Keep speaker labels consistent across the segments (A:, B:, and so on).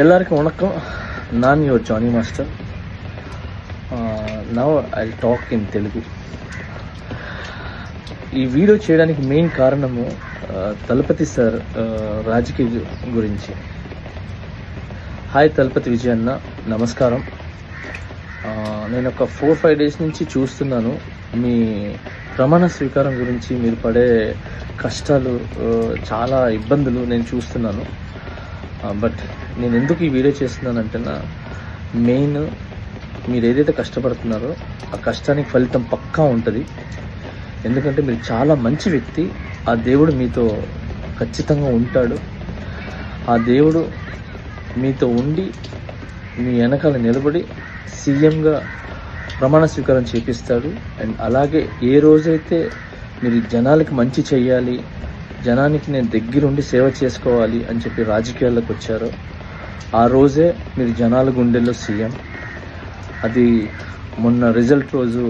A: எல்லாருக்கும் வணக்கம். நான் your Johnny master. Now I talk in Telugu. ఈ వీడియో చేయడానికి మెయిన్ కారణము తలపతి సార్ రాజకీయ గురించి. హాయ్ తలపతి విజయ్ అన్న, నమస్కారం. నేను ఒక 4-5 డేస్ నుంచి చూస్తున్నాను మీ ప్రమాణ స్వీకారం గురించి, మీరు పడే కష్టాలు, చాలా ఇబ్బందులు నేను చూస్తున్నాను. బట్ నేను ఎందుకు ఈ వీడియో చేస్తున్నానంటే, మెయిన్ మీరు ఏదైతే కష్టపడుతున్నారో ఆ కష్టానికి ఫలితం పక్కా ఉంటుంది. ఎందుకంటే మీరు చాలా మంచి వ్యక్తి. ఆ దేవుడు మీతో ఖచ్చితంగా ఉంటాడు. ఆ దేవుడు మీతో ఉండి మీ వెనకాల నిలబడి సీఎంగా ప్రమాణ స్వీకారం చేపిస్తాడు. అండ్ అలాగే ఏ రోజైతే మీరు జనాలకి మంచి చెయ్యాలి, జనానికి నేను దగ్గరుండి సేవ చేసుకోవాలి అని చెప్పి రాజకీయాల్లోకి వచ్చారో ఆ రోజే మీరు జనాల గుండెల్లో సీఎం. అది మొన్న రిజల్ట్ రోజు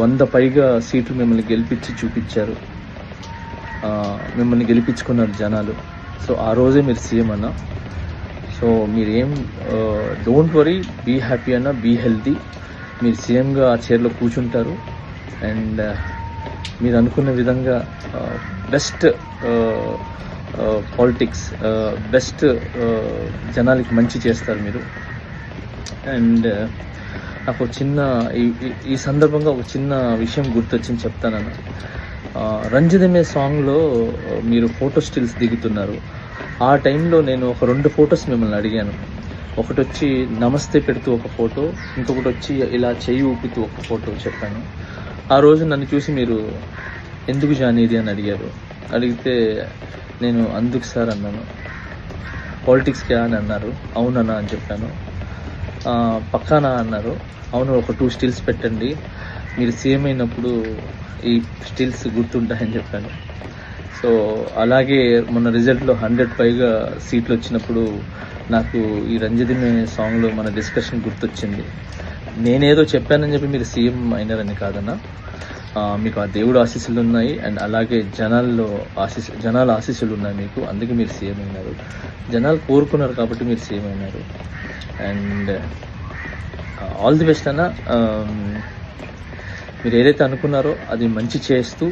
A: 100 పైగా సీట్లు మిమ్మల్ని గెలిపించి చూపించారు. మిమ్మల్ని గెలిపించుకున్నారు జనాలు. సో ఆ రోజే మీరు సీఎం అన్న. సో మీరేం డోంట్ వరీ, బీ హ్యాపీ అన్న, బీ హెల్తీ. మీరు సీఎంగా ఆ చైర్లో కూర్చుంటారు. అండ్ మీరు అనుకున్న విధంగా బెస్ట్ పాలిటిక్స్, బెస్ట్ జనాలకి మంచి చేస్తారు మీరు. అండ్ నాకు చిన్న ఈ సందర్భంగా ఒక చిన్న విషయం గుర్తొచ్చింది, చెప్తానన్న. రంజిదమే సాంగ్లో మీరు ఫోటో స్టిల్స్ దిగుతున్నారు. ఆ టైంలో నేను ఒక 2 ఫొటోస్ మిమ్మల్ని అడిగాను. ఒకటి వచ్చి నమస్తే పెడుతూ ఒక ఫోటో, ఇంకొకటి వచ్చి ఇలా చెయ్యి ఊపుతూ ఒక ఫోటో చెప్పాను. ఆ రోజు నన్ను చూసి మీరు ఎందుకు జానీ ఇది అని అడిగితే నేను అందుకు సార్ అన్నాను. పాలిటిక్స్కి అని అన్నారు. అవునన్నా అని చెప్పాను. పక్కానా అన్నారు. అవును, ఒక 2 స్టిల్స్ పెట్టండి, మీరు సీఎం అయినప్పుడు ఈ స్టిల్స్ గుర్తుంటాయని చెప్పాను. సో అలాగే మొన్న రిజల్ట్లో 100 పైగా సీట్లు వచ్చినప్పుడు నాకు ఈ రంజిదమే సాంగ్లో మన డిస్కషన్ గుర్తొచ్చింది. నేనేదో చెప్పానని చెప్పి మీరు సీఎం అయినారని కాదన్నా, మీకు ఆ దేవుడు ఆశీస్సులు ఉన్నాయి. అండ్ అలాగే జనాల ఆశీస్సులు ఉన్నాయి మీకు, అందుకే మీరు సీఎం అయినారు. జనాలు కోరుకున్నారు కాబట్టి మీరు సీఎం అయినారు. అండ్ ఆల్ ది బెస్ట్ అన్న. మీరు ఏదైతే అనుకున్నారో అది మంచి చేస్తూ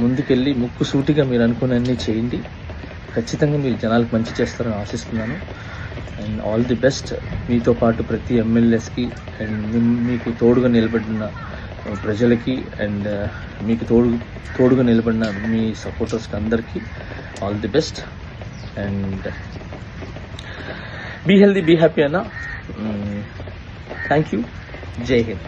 A: ముందుకెళ్ళి ముక్కు సూటిగా మీరు అనుకున్నన్ని చేయండి. ఖచ్చితంగా మీరు జనాలకు మంచి చేస్తారని ఆశిస్తున్నాను. And all the best. మీతో పాటు ప్రతి ఎమ్మెల్యేస్కి అండ్ మీకు తోడుగా నిలబడిన ప్రజలకి అండ్ మీకు తోడుగా నిలబడిన మీ సపోర్టర్స్కి అందరికీ all the best. And be healthy, be happy అన్న. Thank you. జై హింద్.